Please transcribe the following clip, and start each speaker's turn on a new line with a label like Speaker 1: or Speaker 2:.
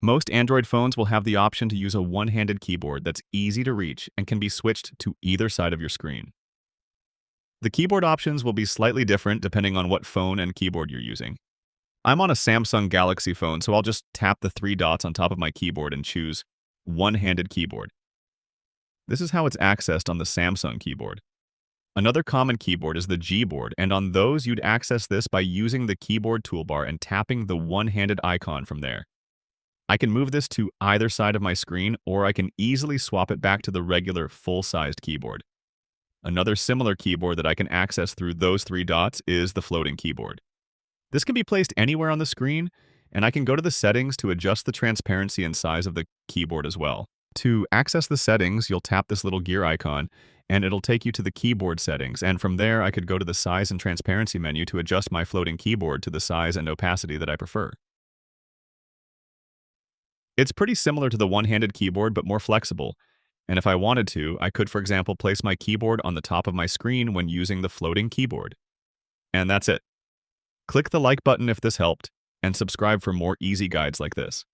Speaker 1: Most Android phones will have the option to use a one-handed keyboard that's easy to reach and can be switched to either side of your screen. The keyboard options will be slightly different depending on what phone and keyboard you're using. I'm on a Samsung Galaxy phone, so I'll just tap the three dots on top of my keyboard and choose one-handed keyboard. This is how it's accessed on the Samsung keyboard. Another common keyboard is the Gboard, and on those you'd access this by using the keyboard toolbar and tapping the one-handed icon from there. I can move this to either side of my screen, or I can easily swap it back to the regular full-sized keyboard. Another similar keyboard that I can access through those three dots is the floating keyboard. This can be placed anywhere on the screen, and I can go to the settings to adjust the transparency and size of the keyboard as well. To access the settings, you'll tap this little gear icon, and it'll take you to the keyboard settings, and from there I could go to the size and transparency menu to adjust my floating keyboard to the size and opacity that I prefer. It's pretty similar to the one-handed keyboard, but more flexible. And if I wanted to, I could, for example, place my keyboard on the top of my screen when using the floating keyboard. And that's it. Click the like button if this helped, and subscribe for more easy guides like this.